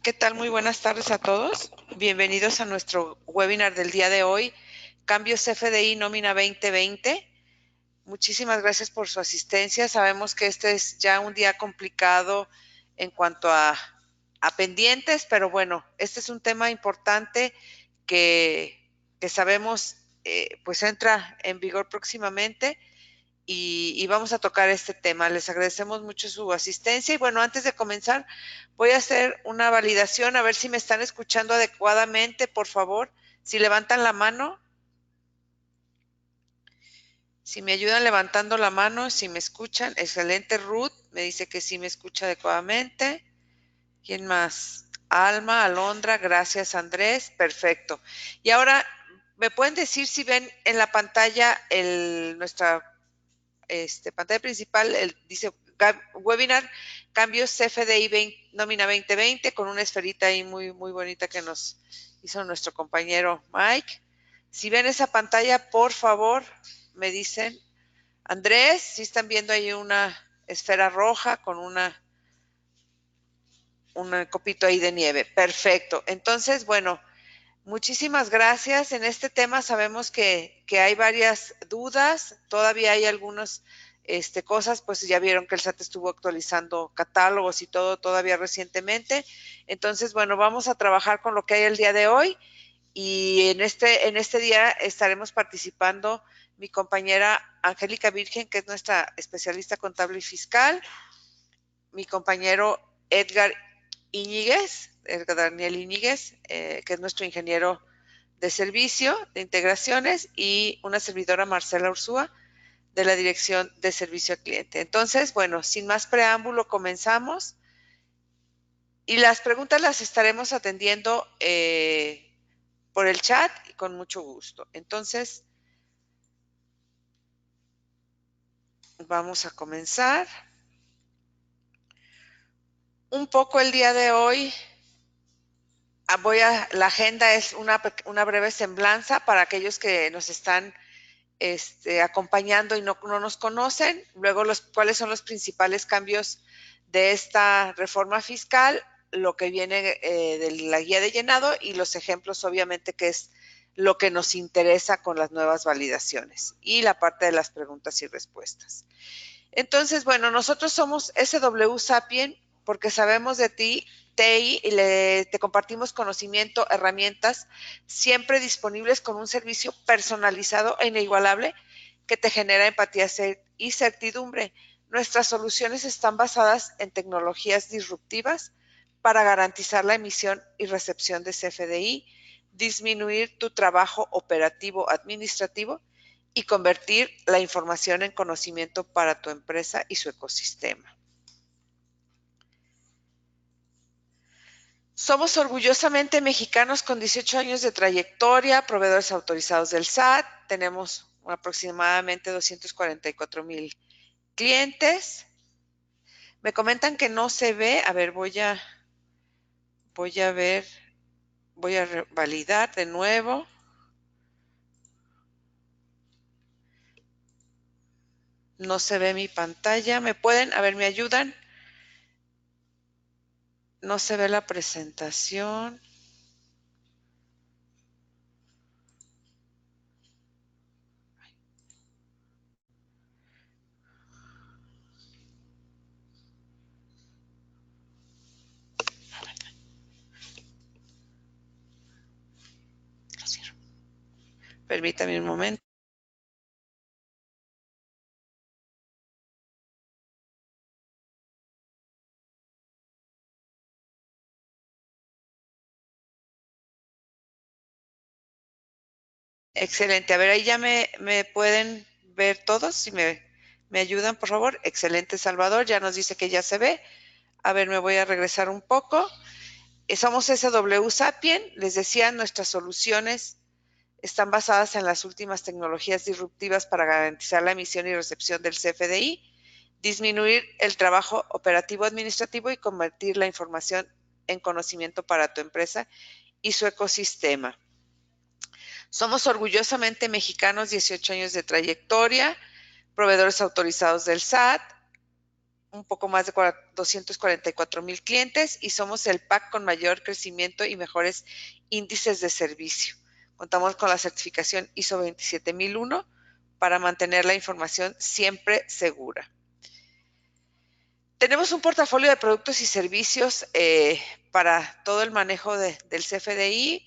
¿Qué tal? Muy buenas tardes a todos. Bienvenidos a nuestro webinar del día de hoy, Cambios FDI Nómina 2020. Muchísimas gracias por su asistencia. Sabemos que este es ya un día complicado en cuanto a pendientes, pero bueno, este es un tema importante que sabemos pues entra en vigor próximamente. Y vamos a tocar este tema. Les agradecemos mucho su asistencia y bueno, antes de comenzar voy a hacer una validación a ver si me están escuchando adecuadamente, por favor. Si levantan la mano, si me ayudan levantando la mano, si me escuchan. Excelente, Ruth, me dice que sí me escucha adecuadamente. ¿Quién más? Alma, Alondra, gracias Andrés, perfecto. Y ahora, ¿me pueden decir si ven en la pantalla nuestra pantalla principal dice webinar cambios CFDI 20, nómina 2020 con una esferita ahí muy bonita que nos hizo nuestro compañero Mike? Si ven esa pantalla, por favor, me dicen. Andrés, si están viendo ahí una esfera roja con un copito ahí de nieve. Perfecto. Entonces, bueno, muchísimas gracias. En este tema sabemos que hay varias dudas, todavía hay algunas cosas, pues ya vieron que el SAT estuvo actualizando catálogos y todo todavía recientemente. Entonces, bueno, vamos a trabajar con lo que hay el día de hoy y en este día estaremos participando mi compañera Angélica Virgen, que es nuestra especialista contable y fiscal, mi compañero Edgar Daniel Iñiguez, que es nuestro ingeniero de servicio de integraciones, y una servidora, Marcela Ursúa, de la Dirección de Servicio al Cliente. Entonces, bueno, sin más preámbulo, comenzamos. Y las preguntas las estaremos atendiendo por el chat y con mucho gusto. Entonces, vamos a comenzar. Un poco el día de hoy, la agenda es una breve semblanza para aquellos que nos están acompañando y no nos conocen. Luego, cuáles son los principales cambios de esta reforma fiscal, lo que viene de la guía de llenado y los ejemplos, obviamente, que es lo que nos interesa con las nuevas validaciones y la parte de las preguntas y respuestas. Entonces, bueno, nosotros somos SW Sapien porque sabemos de ti, TI, y te compartimos conocimiento, herramientas, siempre disponibles con un servicio personalizado e inigualable que te genera empatía y certidumbre. Nuestras soluciones están basadas en tecnologías disruptivas para garantizar la emisión y recepción de CFDI, disminuir tu trabajo operativo administrativo y convertir la información en conocimiento para tu empresa y su ecosistema. Somos orgullosamente mexicanos con 18 años de trayectoria, proveedores autorizados del SAT, tenemos aproximadamente 244,000 clientes. Me comentan que no se ve, a ver, voy a validar de nuevo. No se ve mi pantalla, ¿me pueden? A ver, ¿me ayudan? No se ve la presentación. Permítame un momento. Excelente. A ver, ahí ya me pueden ver todos. Si me ayudan, por favor. Excelente, Salvador. Ya nos dice que ya se ve. A ver, me voy a regresar un poco. Somos SW Sapien. Les decía, nuestras soluciones están basadas en las últimas tecnologías disruptivas para garantizar la emisión y recepción del CFDI, disminuir el trabajo operativo administrativo y convertir la información en conocimiento para tu empresa y su ecosistema. Somos orgullosamente mexicanos, 18 años de trayectoria, proveedores autorizados del SAT, un poco más de 244,000 clientes y somos el PAC con mayor crecimiento y mejores índices de servicio. Contamos con la certificación ISO 27001 para mantener la información siempre segura. Tenemos un portafolio de productos y servicios para todo el manejo del CFDI,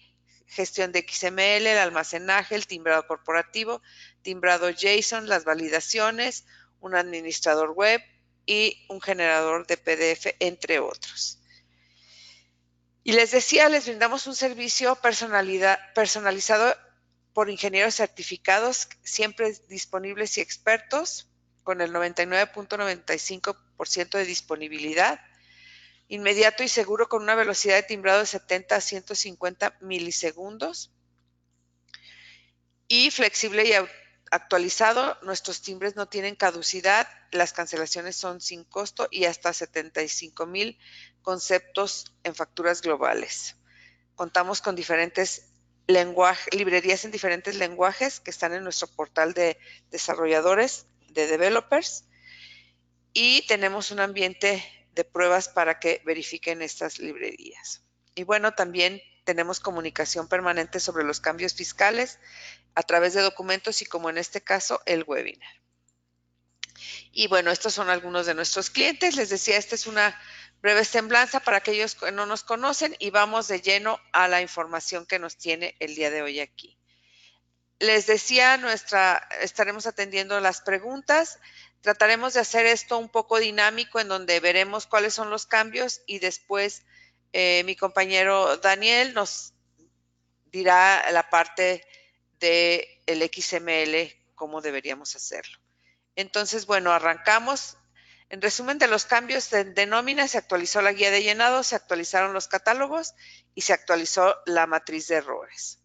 gestión de XML, el almacenaje, el timbrado corporativo, timbrado JSON, las validaciones, un administrador web y un generador de PDF, entre otros. Y les decía, les brindamos un servicio personalizado por ingenieros certificados, siempre disponibles y expertos, con el 99.95% de disponibilidad, inmediato y seguro con una velocidad de timbrado de 70 a 150 milisegundos y flexible y actualizado. Nuestros timbres no tienen caducidad, las cancelaciones son sin costo y hasta 75,000 conceptos en facturas globales. Contamos con diferentes librerías en diferentes lenguajes que están en nuestro portal de desarrolladores, de developers, y tenemos un ambiente de pruebas para que verifiquen estas librerías. Y bueno, también tenemos comunicación permanente sobre los cambios fiscales a través de documentos y, como en este caso, el webinar. Y bueno, estos son algunos de nuestros clientes. Les decía, esta es una breve semblanza para aquellos que no nos conocen y vamos de lleno a la información que nos tiene el día de hoy aquí. Les decía, estaremos atendiendo las preguntas. Trataremos de hacer esto un poco dinámico, en donde veremos cuáles son los cambios y después mi compañero Daniel nos dirá la parte del XML, cómo deberíamos hacerlo. Entonces, bueno, arrancamos. En resumen de los cambios de nómina, se actualizó la guía de llenado, se actualizaron los catálogos y se actualizó la matriz de errores.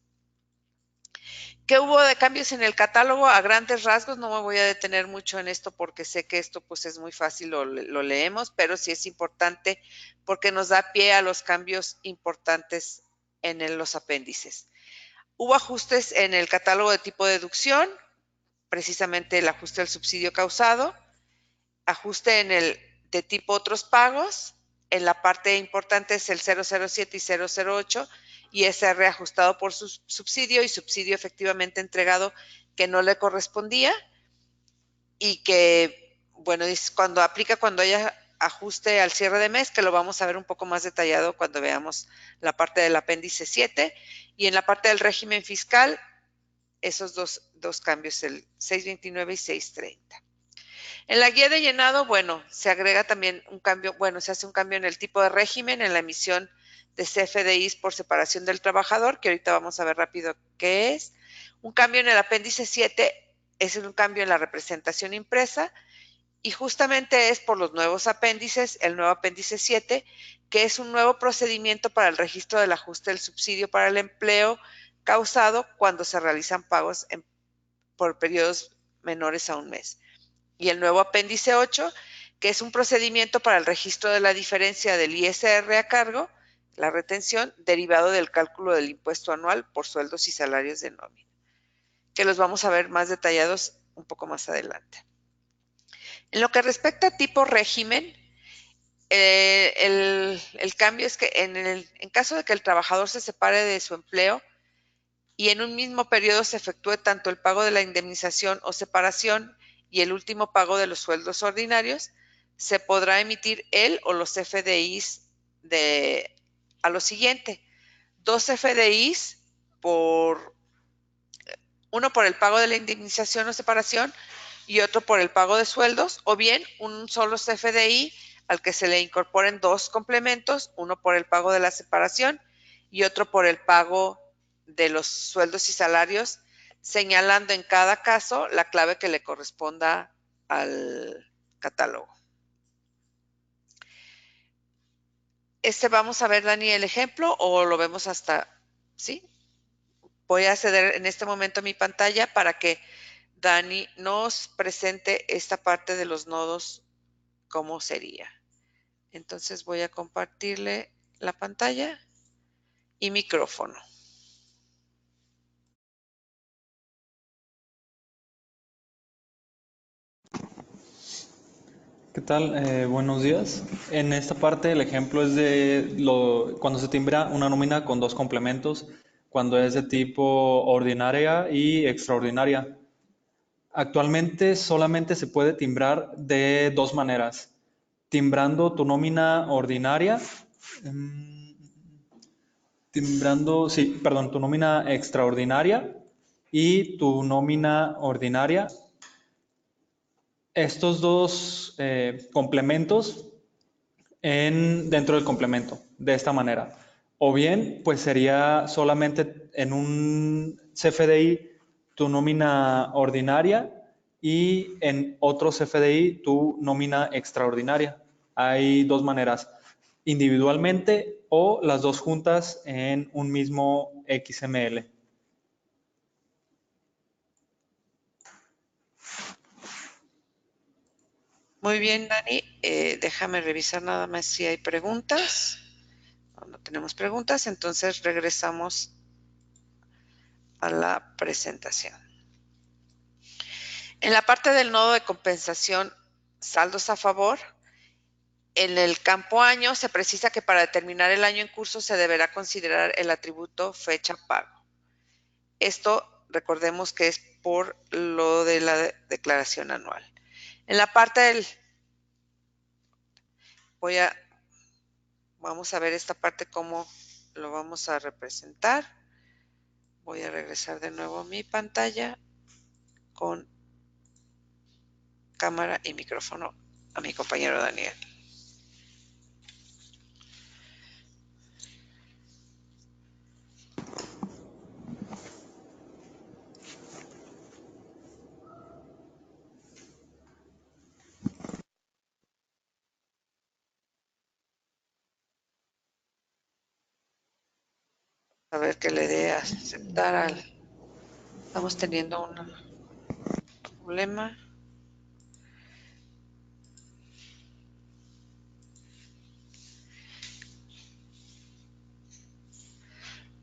¿Qué hubo de cambios en el catálogo? A grandes rasgos, no me voy a detener mucho en esto porque sé que esto pues es muy fácil, lo leemos, pero sí es importante porque nos da pie a los cambios importantes en los apéndices. Hubo ajustes en el catálogo de tipo de deducción, precisamente el ajuste del subsidio causado, ajuste en el de tipo otros pagos, en la parte importante es el 007 y 008, y ese reajustado por su subsidio y subsidio efectivamente entregado que no le correspondía y que, bueno, cuando aplica cuando haya ajuste al cierre de mes, que lo vamos a ver un poco más detallado cuando veamos la parte del apéndice 7, y en la parte del régimen fiscal, esos dos cambios, el 629 y 630. En la guía de llenado, bueno, se agrega también un cambio, se hace un cambio en el tipo de régimen, en la emisión de CFDIs por separación del trabajador, que ahorita vamos a ver rápido qué es. Un cambio en el apéndice 7 es un cambio en la representación impresa y justamente es por los nuevos apéndices, el nuevo apéndice 7, que es un nuevo procedimiento para el registro del ajuste del subsidio para el empleo causado cuando se realizan pagos por periodos menores a un mes. Y el nuevo apéndice 8, que es un procedimiento para el registro de la diferencia del ISR a cargo, la retención, derivado del cálculo del impuesto anual por sueldos y salarios de nómina, que los vamos a ver más detallados un poco más adelante. En lo que respecta a tipo régimen, el cambio es que en caso de que el trabajador se separe de su empleo y en un mismo periodo se efectúe tanto el pago de la indemnización o separación y el último pago de los sueldos ordinarios, se podrá emitir él o los FDIs a lo siguiente: 2 FDIs uno por el pago de la indemnización o separación y otro por el pago de sueldos, o bien un solo CFDI al que se le incorporen 2 complementos, uno por el pago de la separación y otro por el pago de los sueldos y salarios, señalando en cada caso la clave que le corresponda al catálogo. Vamos a ver, Dani, el ejemplo, o lo vemos hasta, ¿sí? Voy a ceder en este momento mi pantalla para que Dani nos presente esta parte de los nodos, cómo sería. Entonces voy a compartirle la pantalla y micrófono. ¿Qué tal? Buenos días. En esta parte el ejemplo es cuando se timbra una nómina con dos complementos, cuando es de tipo ordinaria y extraordinaria. Actualmente solamente se puede timbrar de dos maneras. Timbrando tu nómina ordinaria, mm, sí, perdón, tu nómina extraordinaria y tu nómina ordinaria. Estos dos complementos dentro del complemento, de esta manera. O bien, pues sería solamente en un CFDI tu nómina ordinaria y en otro CFDI tu nómina extraordinaria. Hay dos maneras, individualmente o las dos juntas en un mismo XML. Muy bien, Dani. Déjame revisar nada más si hay preguntas. No tenemos preguntas, entonces regresamos a la presentación. En la parte del nodo de compensación, saldos a favor, en el campo año se precisa que para determinar el año en curso se deberá considerar el atributo fecha pago. Esto recordemos que es por lo de la declaración anual. En la parte del vamos a ver esta parte cómo lo vamos a representar. Voy a regresar de nuevo a mi pantalla con cámara y micrófono a mi compañero Daniel. A ver que le dé a aceptar al... Estamos teniendo un problema.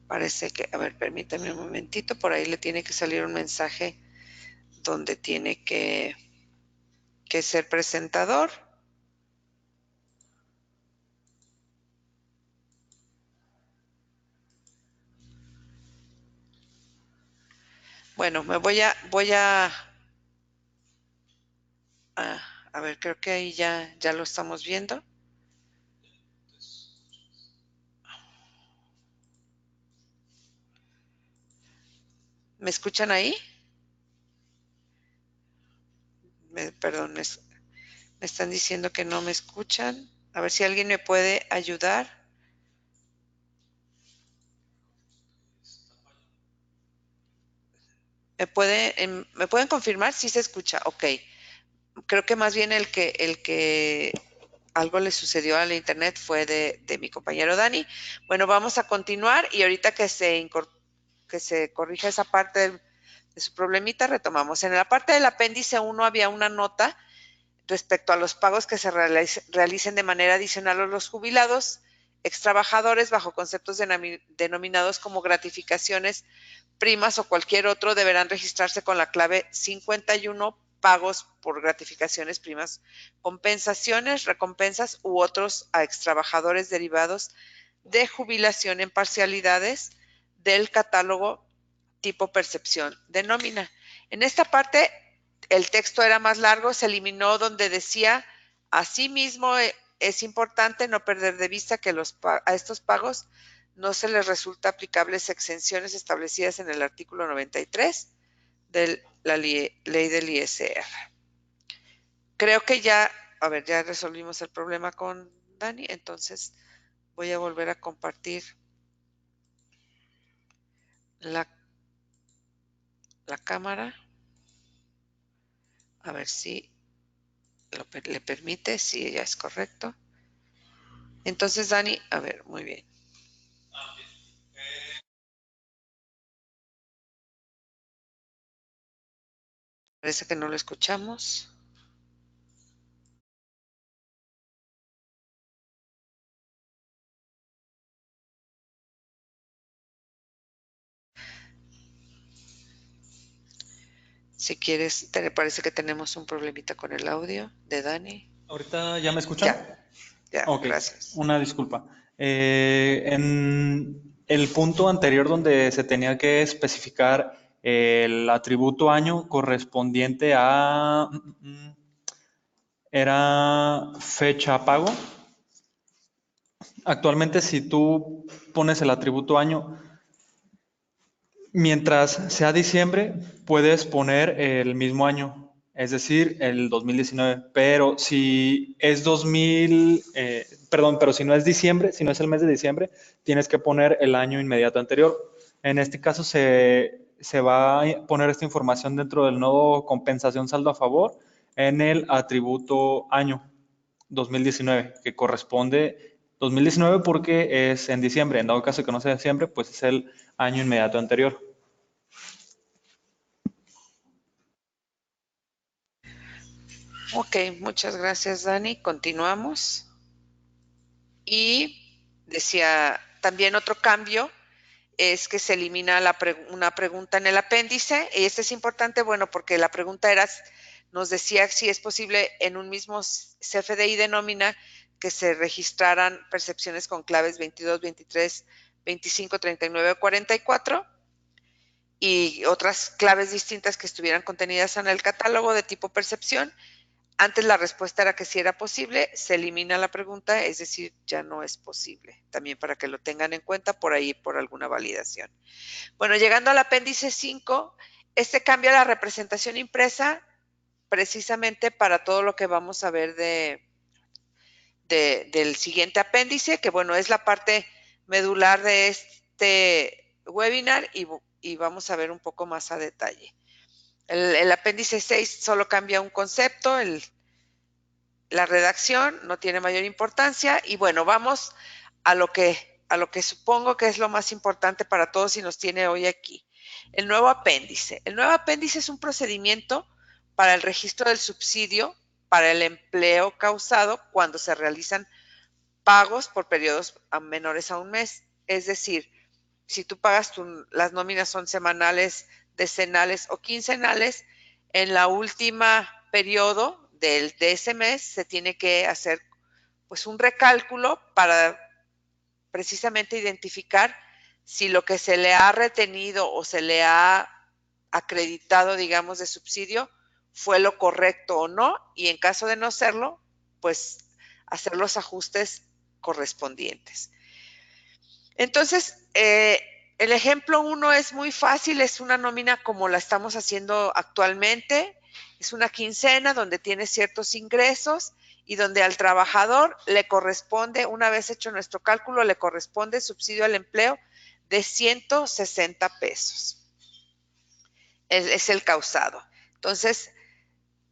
Parece que, a ver, permítame un momentito, por ahí le tiene que salir un mensaje donde tiene que ser presentador. Bueno, a ver, creo que ahí ya lo estamos viendo. ¿Me escuchan ahí? Perdón, me están diciendo que no me escuchan. A ver si alguien me puede ayudar. ¿Me pueden confirmar si se escucha? Ok. Creo que más bien el que algo le sucedió al internet fue de mi compañero Dani. Bueno, vamos a continuar y ahorita que se corrija esa parte de su problemita, retomamos. En la parte del apéndice 1 había una nota respecto a los pagos que se realicen de manera adicional a los jubilados, extrabajadores bajo conceptos denominados como gratificaciones, primas o cualquier otro deberán registrarse con la clave 51 pagos por gratificaciones, primas, compensaciones, recompensas u otros a extrabajadores derivados de jubilación en parcialidades del catálogo tipo percepción de nómina. En esta parte el texto era más largo, se eliminó donde decía, asimismo, es importante no perder de vista que a estos pagos no se les resulta aplicables exenciones establecidas en el artículo 93 de la ley del ISR. Creo que a ver, ya resolvimos el problema con Dani, entonces voy a volver a compartir la, la cámara, a ver si le permite, si ella es correcto. Entonces, Dani, a ver, muy bien. Parece que no lo escuchamos. Si quieres, te parece que tenemos un problemita con el audio de Dani. ¿Ahorita ya me escuchan? Ya, ya, Ok, gracias. una disculpa. En el punto anterior donde se tenía que especificar el atributo año correspondiente a, era fecha pago. Actualmente si tú pones el atributo año, mientras sea diciembre, puedes poner el mismo año, es decir, el 2019. Pero si es perdón, pero si no es diciembre, si no es el mes de diciembre, tienes que poner el año inmediato anterior. En este caso se va a poner esta información dentro del nodo compensación saldo a favor en el atributo año 2019, que corresponde 2019 porque es en diciembre. En dado caso que no sea diciembre, pues es el año inmediato anterior. Ok, muchas gracias, Dani. Continuamos. Y decía, también otro cambio es que se elimina una pregunta en el apéndice, y este es importante, bueno, porque la pregunta era, nos decía si es posible en un mismo CFDI de nómina que se registraran percepciones con claves 22, 23, 25, 39 o 44 y otras claves distintas que estuvieran contenidas en el catálogo de tipo percepción. Antes la respuesta era que sí era posible, se elimina la pregunta, es decir, ya no es posible. También para que lo tengan en cuenta por ahí, por alguna validación. Bueno, llegando al apéndice 5, este cambia la representación impresa precisamente para todo lo que vamos a ver del siguiente apéndice, que bueno, es la parte medular de este webinar y vamos a ver un poco más a detalle. El apéndice 6 solo cambia un concepto, la redacción no tiene mayor importancia y bueno, vamos a lo que supongo que es lo más importante para todos y nos tiene hoy aquí. El nuevo apéndice. El nuevo apéndice es un procedimiento para el registro del subsidio para el empleo causado cuando se realizan pagos por periodos menores a un mes. Es decir, si tú pagas las nóminas son semanales, decenales o quincenales, en la última periodo de ese mes se tiene que hacer pues un recálculo para precisamente identificar si lo que se le ha retenido o se le ha acreditado, digamos, de subsidio fue lo correcto o no, y en caso de no serlo, pues hacer los ajustes correspondientes. Entonces, el ejemplo 1 es muy fácil, es una nómina como la estamos haciendo actualmente, es una quincena donde tiene ciertos ingresos y donde al trabajador le corresponde, una vez hecho nuestro cálculo, le corresponde subsidio al empleo de 160 pesos. Es el causado. Entonces,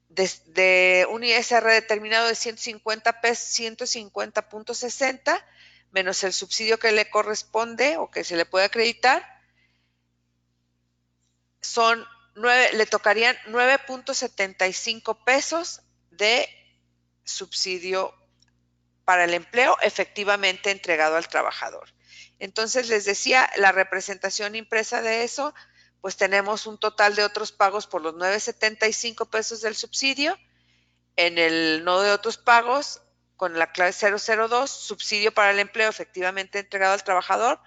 desde un ISR determinado de 150 pesos, 150.60 menos el subsidio que le corresponde o que se le puede acreditar, le tocarían 9.75 pesos de subsidio para el empleo efectivamente entregado al trabajador. Entonces, les decía, la representación impresa de eso, pues tenemos un total de otros pagos por los 9.75 pesos del subsidio. En el nodo de otros pagos, con la clave 002, subsidio para el empleo efectivamente entregado al trabajador,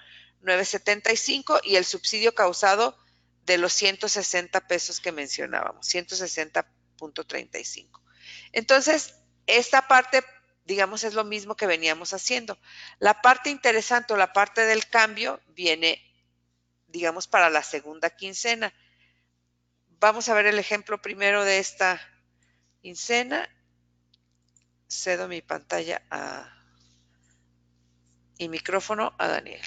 9.75, y el subsidio causado de los 160 pesos que mencionábamos, 160.35. Entonces, esta parte, digamos, es lo mismo que veníamos haciendo. La parte interesante o la parte del cambio viene, digamos, para la segunda quincena. Vamos a ver el ejemplo primero de esta quincena. Cedo mi pantalla y micrófono a Daniel.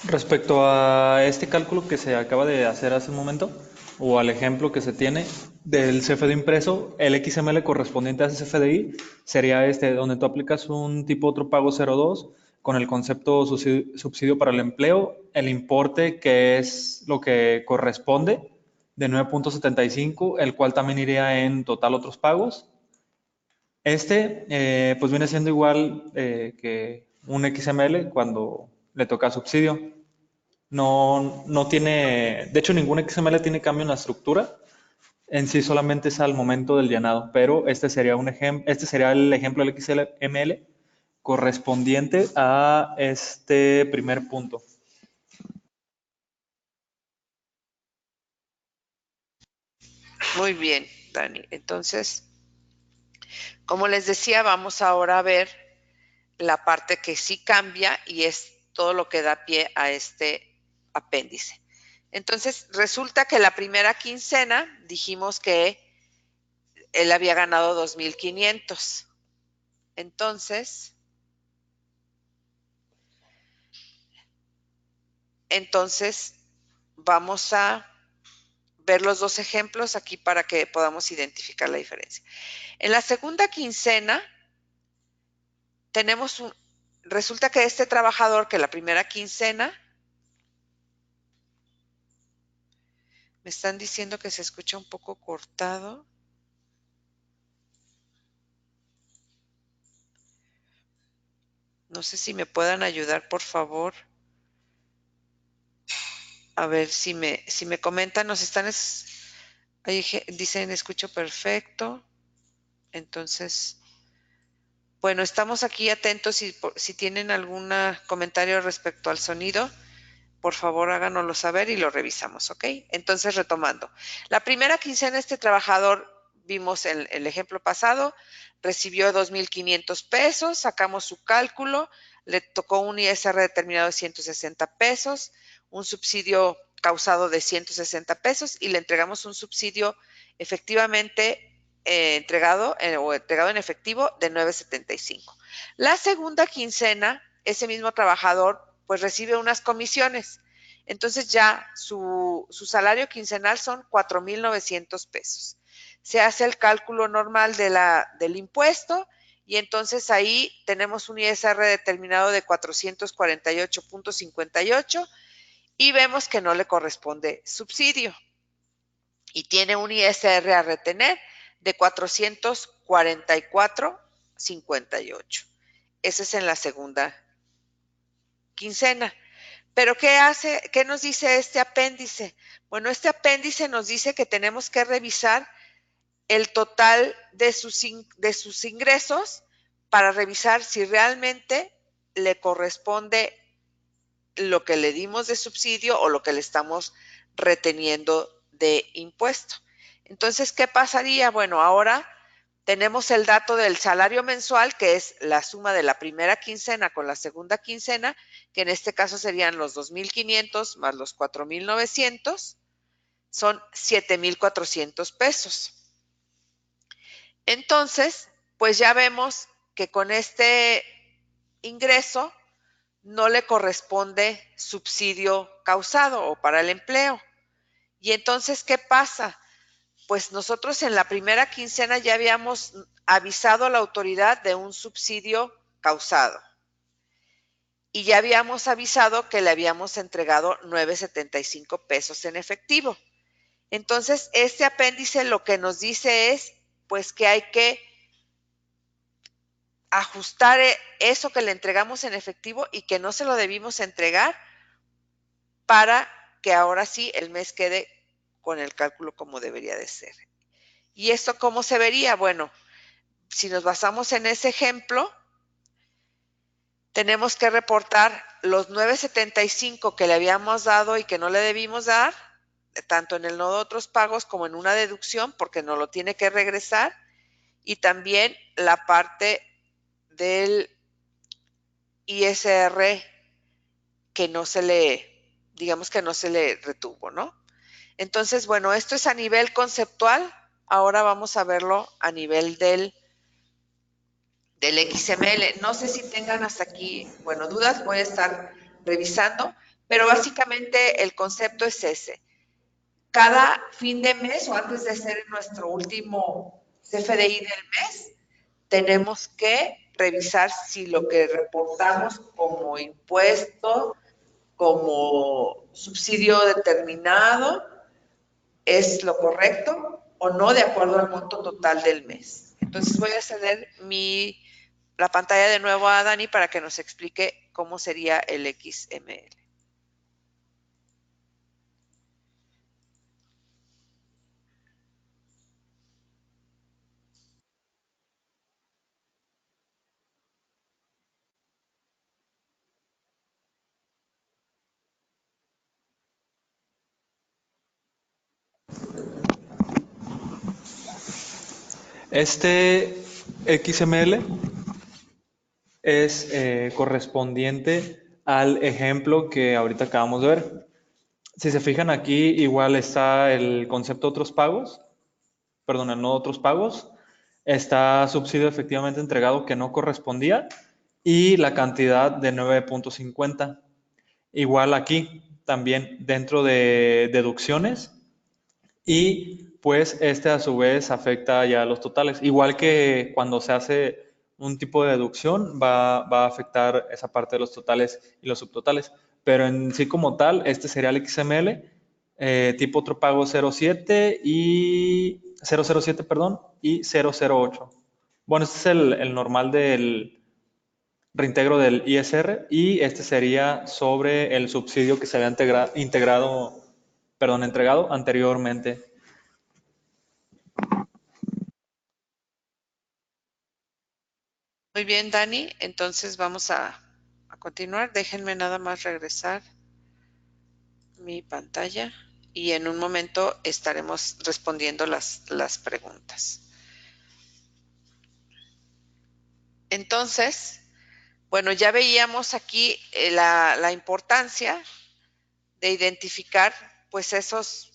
Respecto a este cálculo que se acaba de hacer hace un momento, o al ejemplo que se tiene del CFDI impreso, el XML correspondiente a ese CFDI sería este, donde tú aplicas un tipo otro pago 02 con el concepto subsidio para el empleo, el importe que es lo que corresponde de 9.75, el cual también iría en total otros pagos. Pues viene siendo igual que un XML cuando le toca subsidio. No tiene, de hecho ningún XML tiene cambio en la estructura, En sí solamente es al momento del llenado, pero este sería un ejemplo, este sería el ejemplo del XML correspondiente a este primer punto. Muy bien, Dani. Entonces, como les decía, vamos ahora a ver la parte que sí cambia y es todo lo que da pie a este apéndice. Entonces, resulta que la primera quincena dijimos que él había ganado 2,500. Entonces, vamos a ver los dos ejemplos aquí para que podamos identificar la diferencia. En la segunda quincena, resulta que este trabajador que la primera quincena, me están diciendo que se escucha un poco cortado. No sé si me puedan ayudar, por favor. A ver si me comentan, ahí dicen escucho perfecto. Entonces, bueno, estamos aquí atentos si tienen algún comentario respecto al sonido, por favor háganoslo saber y lo revisamos, ¿ok? Entonces, retomando. La primera quincena este trabajador, vimos el ejemplo pasado, recibió 2,500 pesos, sacamos su cálculo, le tocó un ISR determinado de 160 pesos, un subsidio causado de 160 pesos y le entregamos un subsidio efectivamente entregado en efectivo de 9.75. La segunda quincena, ese mismo trabajador pues recibe unas comisiones. Entonces ya su salario quincenal son 4,900 pesos. Se hace el cálculo normal del impuesto y entonces ahí tenemos un ISR determinado de 448.58 y vemos que no le corresponde subsidio y tiene un ISR a retener de 444.58. Ese es en la segunda quincena. Pero ¿qué nos dice este apéndice? Bueno, este apéndice nos dice que tenemos que revisar el total de sus ingresos para revisar si realmente le corresponde lo que le dimos de subsidio o lo que le estamos reteniendo de impuesto. Entonces, ¿qué pasaría? Bueno, ahora tenemos el dato del salario mensual, que es la suma de la primera quincena con la segunda quincena, que en este caso serían los 2,500 más los 4,900, son 7,400 pesos. Entonces, pues ya vemos que con este ingreso no le corresponde subsidio causado o para el empleo. Y entonces, ¿qué pasa? Pues nosotros en la primera quincena ya habíamos avisado a la autoridad de un subsidio causado. Y ya habíamos avisado que le habíamos entregado 9.75 pesos en efectivo. Entonces, este apéndice lo que nos dice es, pues que hay que ajustar eso que le entregamos en efectivo y que no se lo debimos entregar para que ahora sí el mes quede con el cálculo como debería de ser. ¿Y esto cómo se vería? Bueno, si nos basamos en ese ejemplo, tenemos que reportar los 9.75 que le habíamos dado y que no le debimos dar, tanto en el no de otros pagos como en una deducción, porque no lo tiene que regresar, y también la parte del ISR que no se le, digamos que no se le retuvo, ¿no? Entonces, bueno, esto es a nivel conceptual. Ahora vamos a verlo a nivel del XML. No sé si tengan hasta aquí, bueno, dudas, voy a estar revisando, pero básicamente el concepto es ese. Cada fin de mes o antes de hacer nuestro último CFDI del mes, tenemos que revisar si lo que reportamos como impuesto, como subsidio determinado, es lo correcto o no de acuerdo al monto total del mes. Entonces voy a ceder la pantalla de nuevo a Dani para que nos explique cómo sería el XML. Este XML es correspondiente al ejemplo que ahorita acabamos de ver. Si se fijan aquí, igual está el concepto de otros pagos, perdón, el no otros pagos, está subsidio efectivamente entregado que no correspondía y la cantidad de 9.50. Igual aquí, también dentro de deducciones y pues este a su vez afecta ya los totales. Igual que cuando se hace un tipo de deducción, va a afectar esa parte de los totales y los subtotales. Pero en sí como tal, este sería el XML, tipo otro pago 07 y 007, perdón, y 008. Bueno, este es el normal del reintegro del ISR y este sería sobre el subsidio que se había integrado, perdón, entregado anteriormente. Muy bien, Dani. Entonces vamos a continuar. Déjenme nada más regresar mi pantalla y en un momento estaremos respondiendo las preguntas. Entonces, bueno, ya veíamos aquí la importancia de identificar pues esos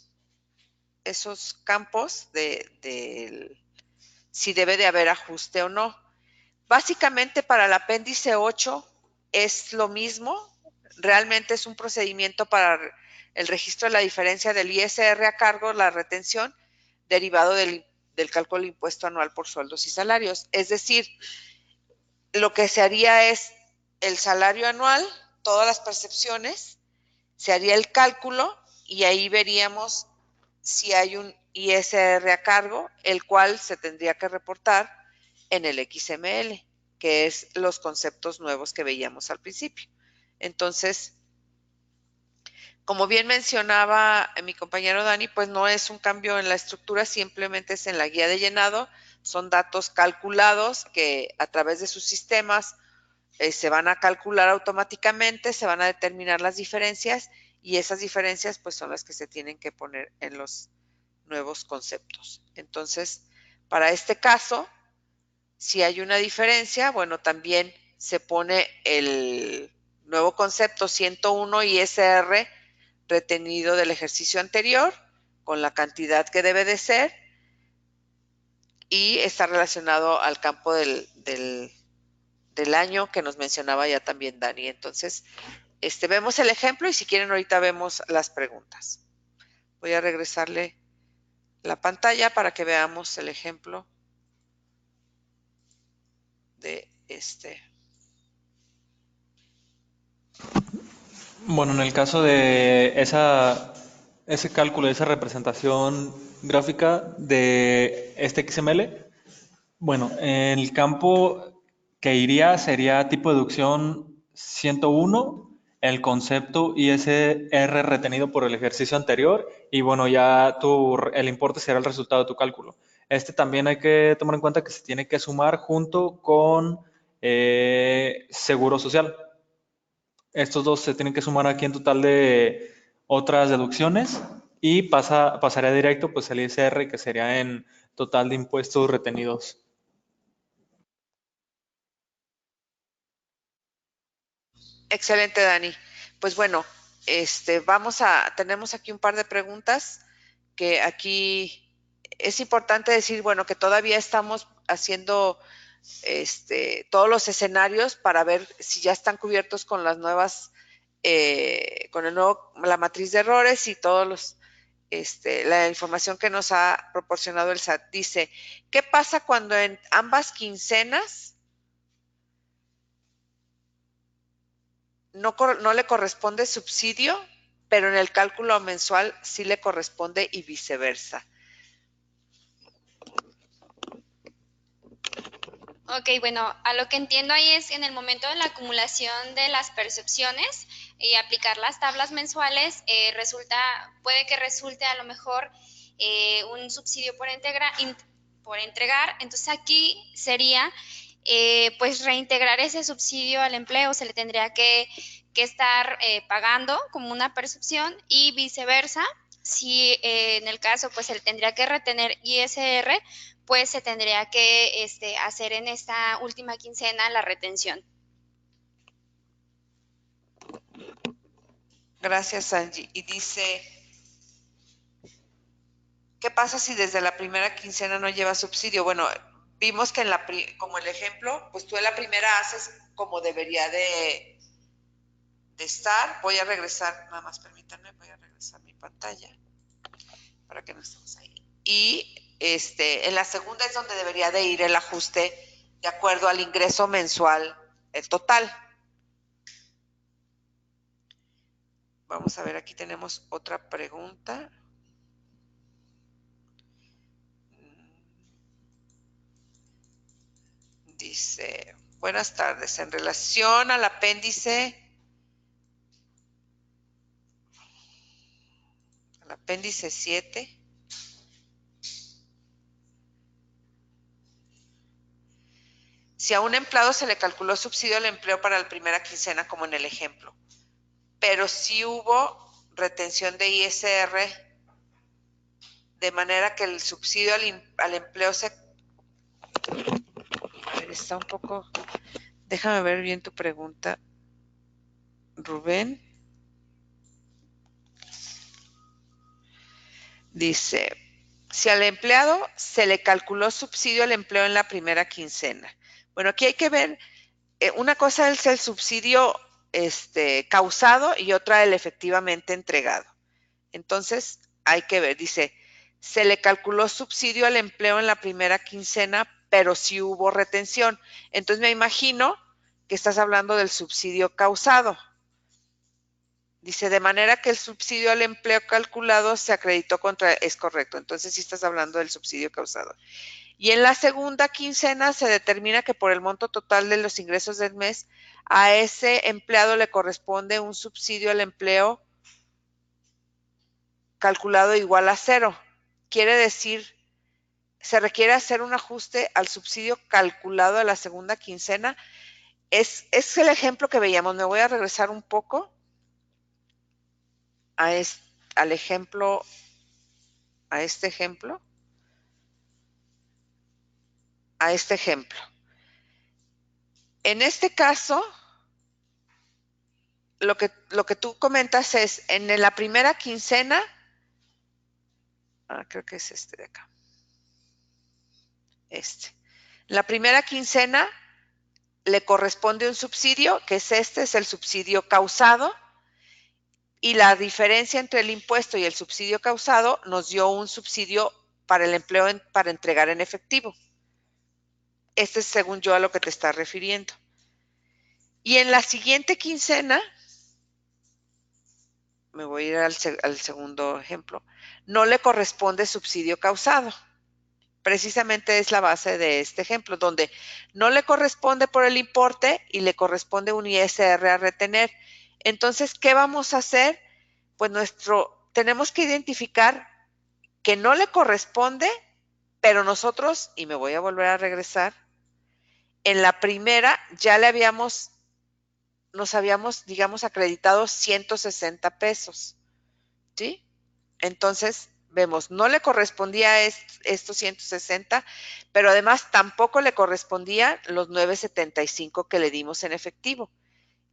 campos de si debe de haber ajuste o no. Básicamente para el apéndice 8 es lo mismo, realmente es un procedimiento para el registro de la diferencia del ISR a cargo, la retención, derivado del cálculo del impuesto anual por sueldos y salarios. Es decir, lo que se haría es el salario anual, todas las percepciones, se haría el cálculo y ahí veríamos si hay un ISR a cargo, el cual se tendría que reportar en el XML, que es los conceptos nuevos que veíamos al principio. Entonces, como bien mencionaba mi compañero Dani, pues no es un cambio en la estructura, simplemente es en la guía de llenado, son datos calculados que a través de sus sistemas se van a calcular automáticamente, se van a determinar las diferencias y esas diferencias pues son las que se tienen que poner en los nuevos conceptos. Entonces, para este caso, si hay una diferencia, bueno, también se pone el nuevo concepto 101 ISR retenido del ejercicio anterior con la cantidad que debe de ser y está relacionado al campo del año que nos mencionaba ya también Dani. Entonces, vemos el ejemplo y si quieren ahorita vemos las preguntas. Voy a regresarle la pantalla para que veamos el ejemplo de Bueno, en el caso de ese cálculo, esa representación gráfica de este XML, bueno, el campo que iría sería tipo deducción 101, el concepto ISR retenido por el ejercicio anterior y bueno, ya el importe será el resultado de tu cálculo. Este también hay que tomar en cuenta que se tiene que sumar junto con seguro social. Estos dos se tienen que sumar aquí en total de otras deducciones y pasaría directo pues el ISR que sería en total de impuestos retenidos. Excelente, Dani. Pues bueno, tenemos aquí un par de preguntas que aquí es importante decir, bueno, que todavía estamos haciendo todos los escenarios para ver si ya están cubiertos con las nuevas, con la matriz de errores y todos la información que nos ha proporcionado el SAT. Dice, ¿qué pasa cuando en ambas quincenas no le corresponde subsidio, pero en el cálculo mensual sí le corresponde y viceversa? Ok, bueno, a lo que entiendo ahí es en el momento de la acumulación de las percepciones y aplicar las tablas mensuales, puede que resulte a lo mejor un subsidio por entregar. Entonces aquí sería pues reintegrar ese subsidio al empleo, se le tendría que estar pagando como una percepción y viceversa. Si en el caso, pues él tendría que retener ISR, pues se tendría que hacer en esta última quincena la retención. Gracias, Angie. Y dice, ¿qué pasa si desde la primera quincena no lleva subsidio? Bueno, vimos que como el ejemplo, pues tú en la primera haces como debería de estar. Voy a regresar, nada más permítanme, voy a regresar mi pantalla para que no estemos ahí. Y en la segunda es donde debería de ir el ajuste de acuerdo al ingreso mensual, el total. Vamos a ver, aquí tenemos otra pregunta. Dice, buenas tardes, en relación al apéndice 7, si a un empleado se le calculó subsidio al empleo para la primera quincena, como en el ejemplo, pero sí hubo retención de ISR, de manera que el subsidio al empleo se... A ver, está un poco... Déjame ver bien tu pregunta, Rubén. Dice, si al empleado se le calculó subsidio al empleo en la primera quincena. Bueno, aquí hay que ver, una cosa es el subsidio causado y otra el efectivamente entregado. Entonces, hay que ver, dice, se le calculó subsidio al empleo en la primera quincena, pero sí hubo retención. Entonces, me imagino que estás hablando del subsidio causado. Dice, de manera que el subsidio al empleo calculado se acreditó contra... Es correcto, entonces sí estás hablando del subsidio causado. Y en la segunda quincena se determina que por el monto total de los ingresos del mes, a ese empleado le corresponde un subsidio al empleo calculado igual a 0. Quiere decir, se requiere hacer un ajuste al subsidio calculado de la segunda quincena. Es el ejemplo que veíamos. Me voy a regresar un poco al ejemplo, a este ejemplo. En este caso, lo que tú comentas es, en la primera quincena, creo que es este de acá. La primera quincena le corresponde un subsidio, que es es el subsidio causado, y la diferencia entre el impuesto y el subsidio causado nos dio un subsidio para el empleo para entregar en efectivo. Este es según yo a lo que te estás refiriendo. Y en la siguiente quincena, me voy a ir al segundo ejemplo, no le corresponde subsidio causado. Precisamente es la base de este ejemplo, donde no le corresponde por el importe y le corresponde un ISR a retener. Entonces, ¿qué vamos a hacer? Pues tenemos que identificar que no le corresponde, pero nosotros, y me voy a volver a regresar, en la primera ya nos habíamos, digamos, acreditado 160 pesos, ¿sí? Entonces, vemos, no le correspondía estos 160, pero además tampoco le correspondía los 9.75 que le dimos en efectivo.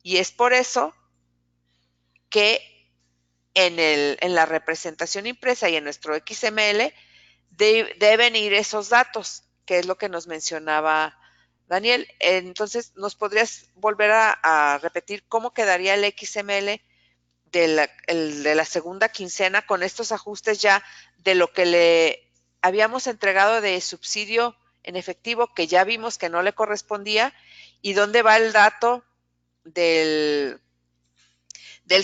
Y es por eso que en la representación impresa y en nuestro XML deben ir esos datos, que es lo que nos mencionaba Daniel. Entonces, ¿nos podrías volver a repetir cómo quedaría el XML de la segunda quincena con estos ajustes ya de lo que le habíamos entregado de subsidio en efectivo, que ya vimos que no le correspondía, y dónde va el dato del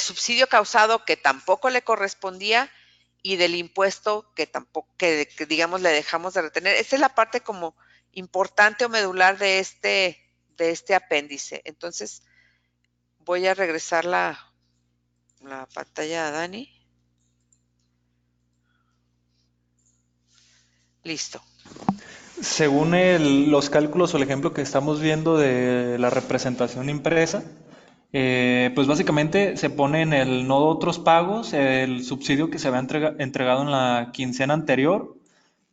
subsidio causado que tampoco le correspondía y del impuesto que tampoco, que digamos le dejamos de retener? Esa es la parte como importante o medular de este apéndice. Entonces, voy a regresar la pantalla a Dani. Listo. Según los cálculos o el ejemplo que estamos viendo de la representación impresa, Pues básicamente se pone en el nodo otros pagos el subsidio que se había entregado en la quincena anterior,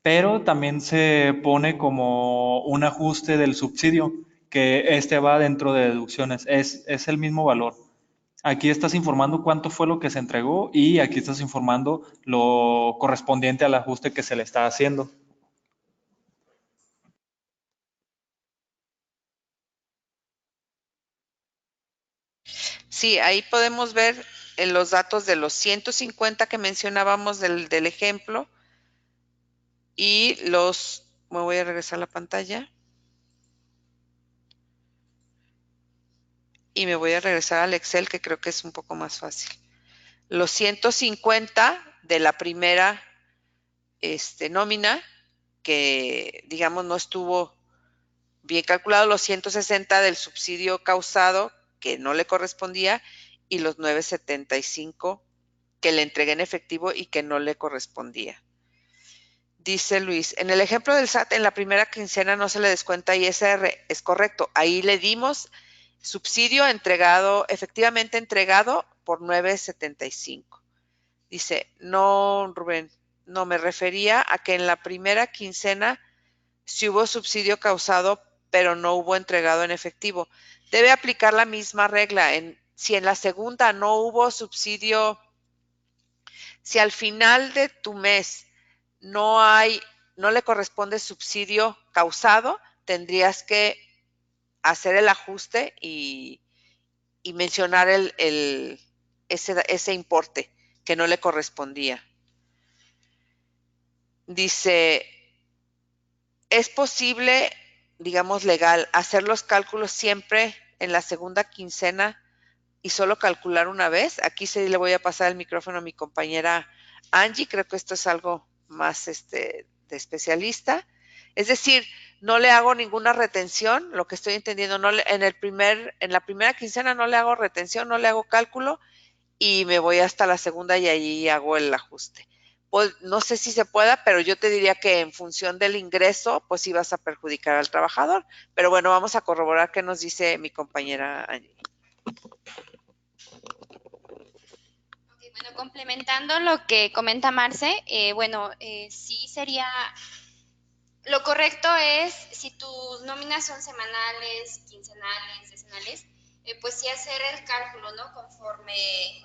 pero también se pone como un ajuste del subsidio, que este va dentro de deducciones, es el mismo valor. Aquí estás informando cuánto fue lo que se entregó y aquí estás informando lo correspondiente al ajuste que se le está haciendo. Sí, ahí podemos ver en los datos de los 150 que mencionábamos del ejemplo y me voy a regresar a la pantalla y me voy a regresar al Excel, que creo que es un poco más fácil. Los 150 de la primera nómina, que digamos no estuvo bien calculado, los 160 del subsidio causado, que no le correspondía, y los 975 que le entregué en efectivo y que no le correspondía. Dice Luis, en el ejemplo del SAT, en la primera quincena no se le descuenta ISR, es correcto, ahí le dimos subsidio entregado, efectivamente entregado por 975. Dice, no, Rubén, no me refería a que en la primera quincena sí hubo subsidio causado, pero no hubo entregado en efectivo. Debe aplicar la misma regla. Si en la segunda no hubo subsidio, si al final de tu mes no le corresponde subsidio causado, tendrías que hacer el ajuste y mencionar ese importe que no le correspondía. Dice, ¿es posible, digamos, legal, hacer los cálculos siempre en la segunda quincena y solo calcular una vez? Aquí sí le voy a pasar el micrófono a mi compañera Angie, creo que esto es algo más de especialista. Es decir, no le hago ninguna retención, lo que estoy entendiendo, en la primera quincena no le hago retención, no le hago cálculo y me voy hasta la segunda y ahí hago el ajuste. Pues no sé si se pueda, pero yo te diría que en función del ingreso, pues ibas a perjudicar al trabajador. Pero bueno, vamos a corroborar qué nos dice mi compañera Angie. Bueno, complementando lo que comenta Marce, sí sería, lo correcto es, si tus nóminas son semanales, quincenales, decenales, pues sí hacer el cálculo, ¿no? Conforme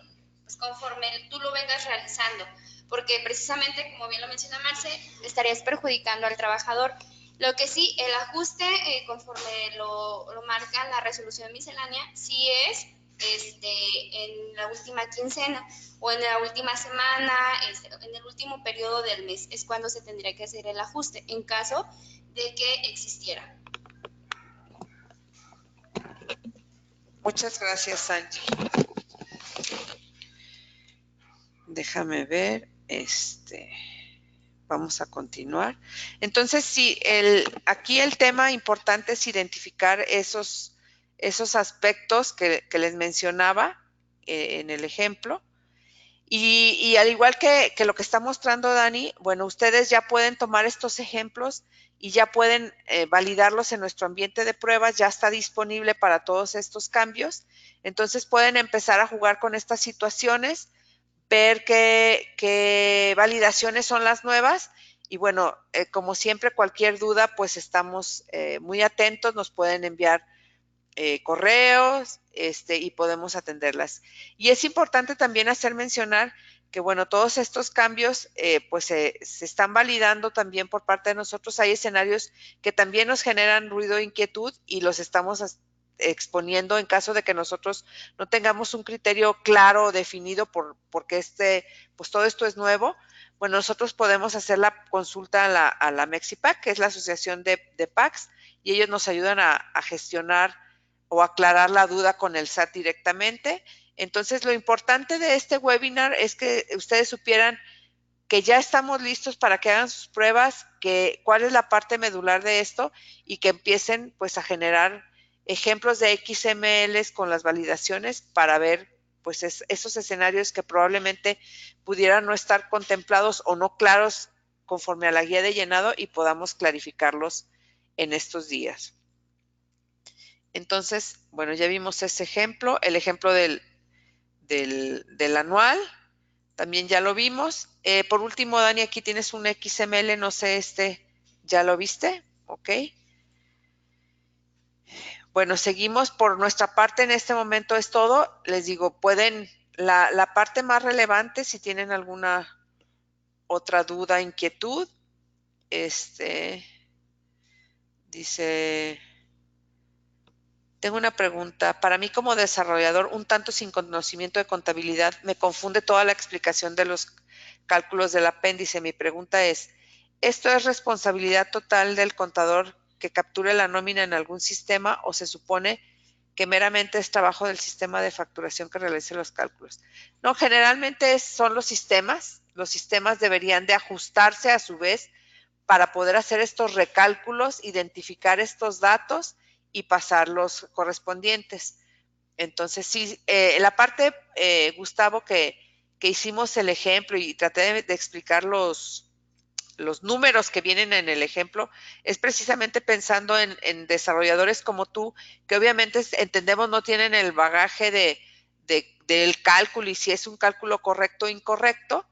tú lo vengas realizando, porque precisamente, como bien lo menciona Marce, estarías perjudicando al trabajador. Lo que sí, el ajuste, conforme lo marca la resolución miscelánea, sí es en la última quincena o en la última semana, en el último periodo del mes, es cuando se tendría que hacer el ajuste, en caso de que existiera. Muchas gracias, Angie. Déjame ver, vamos a continuar. Entonces, sí, aquí el tema importante es identificar esos aspectos que les mencionaba en el ejemplo. Y al igual que lo que está mostrando Dani, bueno, ustedes ya pueden tomar estos ejemplos y ya pueden validarlos en nuestro ambiente de pruebas, ya está disponible para todos estos cambios. Entonces pueden empezar a jugar con estas situaciones, ver qué validaciones son las nuevas y bueno, como siempre, cualquier duda, pues estamos muy atentos, nos pueden enviar correos y podemos atenderlas. Y es importante también hacer mencionar que, bueno, todos estos cambios pues se están validando también por parte de nosotros. Hay escenarios que también nos generan ruido e inquietud y los estamos exponiendo en caso de que nosotros no tengamos un criterio claro o definido porque pues todo esto es nuevo. Bueno, nosotros podemos hacer la consulta a la Mexipac, que es la asociación de PACs, y ellos nos ayudan a gestionar o aclarar la duda con el SAT directamente. Entonces, lo importante de este webinar es que ustedes supieran que ya estamos listos para que hagan sus pruebas, cuál es la parte medular de esto y que empiecen pues a generar ejemplos de XMLs con las validaciones para ver pues esos escenarios que probablemente pudieran no estar contemplados o no claros conforme a la guía de llenado y podamos clarificarlos en estos días. Entonces, bueno, ya vimos ese ejemplo, el ejemplo del anual, también ya lo vimos. Por último, Dani, aquí tienes un XML, no sé, ¿ya lo viste? Ok. Bueno, seguimos por nuestra parte, en este momento es todo. Les digo, la parte más relevante, si tienen alguna otra duda, inquietud, dice, tengo una pregunta. Para mí como desarrollador, un tanto sin conocimiento de contabilidad, me confunde toda la explicación de los cálculos del apéndice. Mi pregunta es, ¿esto es responsabilidad total del contador que capture la nómina en algún sistema o se supone que meramente es trabajo del sistema de facturación que realice los cálculos? No, generalmente son los sistemas. Los sistemas deberían de ajustarse a su vez para poder hacer estos recálculos, identificar estos datos y pasar los correspondientes. Entonces, sí, la parte, Gustavo, que hicimos el ejemplo y traté de explicar los números que vienen en el ejemplo, es precisamente pensando en desarrolladores como tú, que obviamente entendemos no tienen el bagaje del cálculo y si es un cálculo correcto o incorrecto,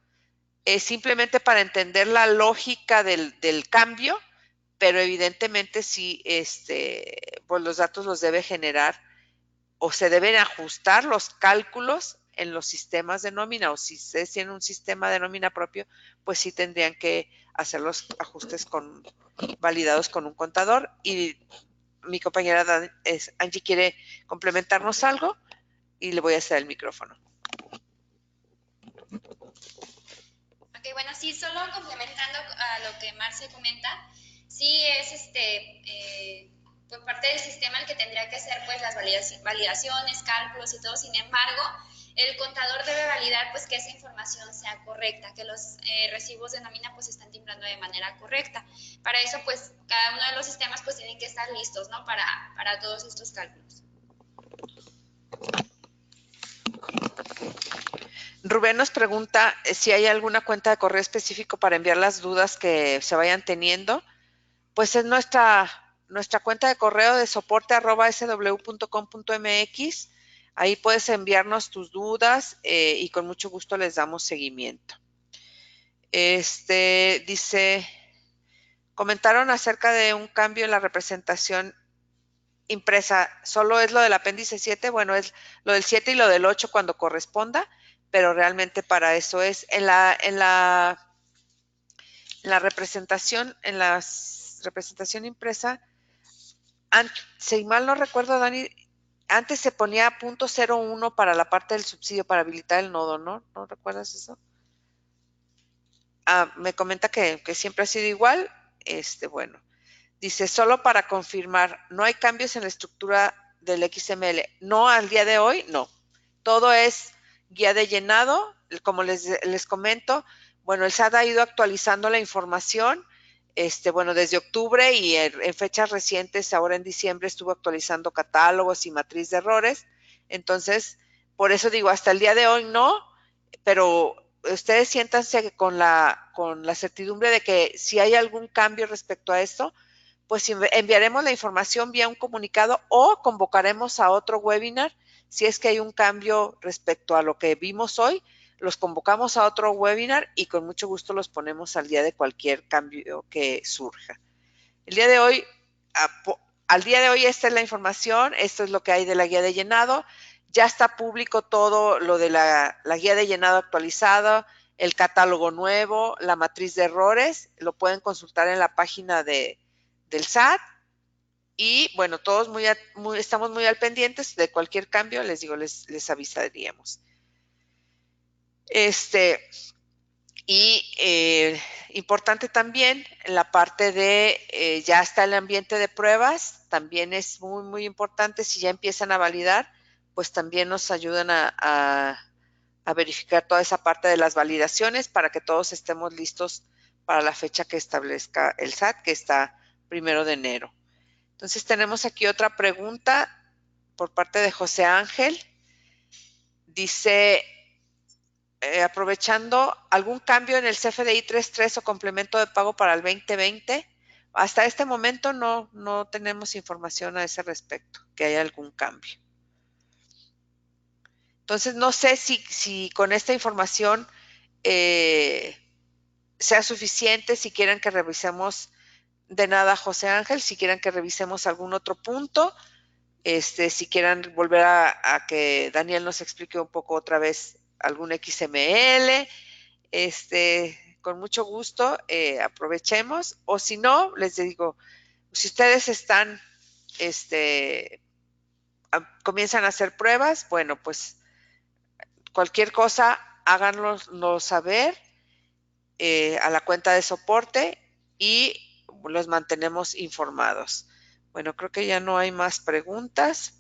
simplemente para entender la lógica del cambio, pero evidentemente sí, pues los datos los debe generar o se deben ajustar los cálculos en los sistemas de nómina, o si ustedes tienen un sistema de nómina propio, pues sí tendrían que hacer los ajustes validados con un contador. Y mi compañera Angie quiere complementarnos algo y le voy a hacer el micrófono. Ok, bueno, sí, solo complementando a lo que Marce comenta, sí es por parte del sistema el que tendría que hacer pues las validaciones, cálculos y todo. Sin embargo, el contador debe validar pues que esa información sea correcta, que los recibos de nómina pues están timbrando de manera correcta. Para eso pues cada uno de los sistemas pues tienen que estar listos, ¿no? Para todos estos cálculos. Rubén nos pregunta si hay alguna cuenta de correo específico para enviar las dudas que se vayan teniendo. Pues es nuestra cuenta de correo de soporte@sw.com.mx. Ahí puedes enviarnos tus dudas y con mucho gusto les damos seguimiento. Dice, comentaron acerca de un cambio en la representación impresa. ¿Solo es lo del apéndice 7? Bueno, es lo del 7 y lo del 8 cuando corresponda, pero realmente para eso es en la representación, en la representación impresa. Si mal no recuerdo, Dani, antes se ponía .01 para la parte del subsidio para habilitar el nodo, ¿no? ¿No recuerdas eso? Me comenta que siempre ha sido igual. Bueno, dice, solo para confirmar, ¿no hay cambios en la estructura del XML? No, al día de hoy, no. Todo es guía de llenado, como les comento. Bueno, el SAT ha ido actualizando la información. Bueno, desde octubre y en fechas recientes, ahora en diciembre, estuvo actualizando catálogos y matriz de errores. Entonces, por eso digo, hasta el día de hoy no, pero ustedes siéntanse con la certidumbre de que si hay algún cambio respecto a esto, pues enviaremos la información vía un comunicado o convocaremos a otro webinar. Si es que hay un cambio respecto a lo que vimos hoy, los convocamos a otro webinar y con mucho gusto los ponemos al día de cualquier cambio que surja. El día de hoy, al día de hoy esta es la información, esto es lo que hay de la guía de llenado. Ya está público todo lo de la guía de llenado actualizada, el catálogo nuevo, la matriz de errores, lo pueden consultar en la página del SAT. Y bueno, todos estamos muy al pendientes de cualquier cambio, les digo, les avisaríamos. Importante también en la parte de ya está el ambiente de pruebas, también es muy, muy importante. Si ya empiezan a validar, pues también nos ayudan a verificar toda esa parte de las validaciones para que todos estemos listos para la fecha que establezca el SAT, que está 1 de enero. Entonces tenemos aquí otra pregunta por parte de José Ángel. Dice, aprovechando, ¿algún cambio en el CFDI 3.3 o complemento de pago para el 2020? hasta este momento no tenemos información a ese respecto, que haya algún cambio. Entonces, no sé si con esta información sea suficiente, si quieren que revisemos, de nada, José Ángel, si quieren que revisemos algún otro punto, si quieran volver a que Daniel nos explique un poco otra vez algún XML, con mucho gusto aprovechemos, o si no, les digo, si ustedes están, comienzan a hacer pruebas, bueno, pues cualquier cosa háganoslo saber a la cuenta de soporte y los mantenemos informados. Bueno, creo que ya no hay más preguntas.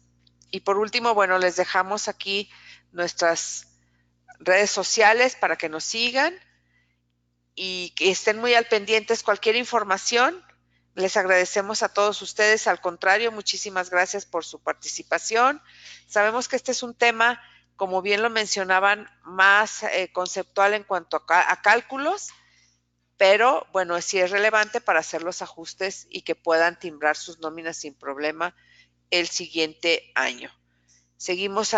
Y por último, bueno, les dejamos aquí nuestras redes sociales para que nos sigan y que estén muy al pendientes cualquier información. Les agradecemos a todos ustedes, al contrario, muchísimas gracias por su participación. Sabemos que este es un tema, como bien lo mencionaban, más conceptual en cuanto a cálculos, pero bueno, sí es relevante para hacer los ajustes y que puedan timbrar sus nóminas sin problema el siguiente año. Seguimos,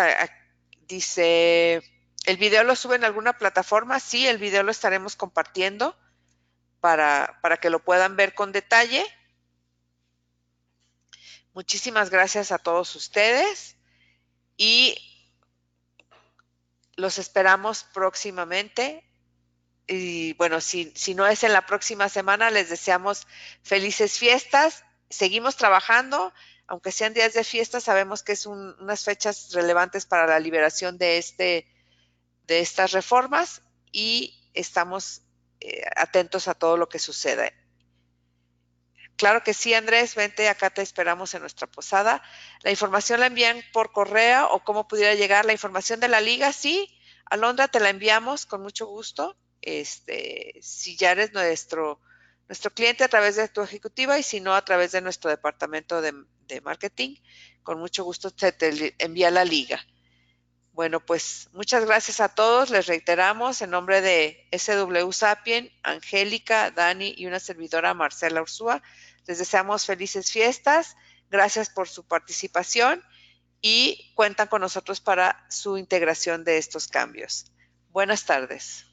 dice, ¿el video lo sube en alguna plataforma? Sí, el video lo estaremos compartiendo para que lo puedan ver con detalle. Muchísimas gracias a todos ustedes y los esperamos próximamente. Y bueno, si no es en la próxima semana, les deseamos felices fiestas. Seguimos trabajando, aunque sean días de fiesta, sabemos que es unas fechas relevantes para la liberación de estas reformas y estamos atentos a todo lo que suceda. Claro que sí, Andrés, vente, acá te esperamos en nuestra posada. La información la envían por correo o cómo pudiera llegar la información de la liga, sí. Alondra, te la enviamos con mucho gusto. Si ya eres nuestro cliente a través de tu ejecutiva y si no a través de nuestro departamento de marketing, con mucho gusto te envía la liga. Bueno, pues muchas gracias a todos. Les reiteramos en nombre de SW Sapien, Angélica, Dani y una servidora, Marcela Ursúa. Les deseamos felices fiestas. Gracias por su participación y cuentan con nosotros para su integración de estos cambios. Buenas tardes.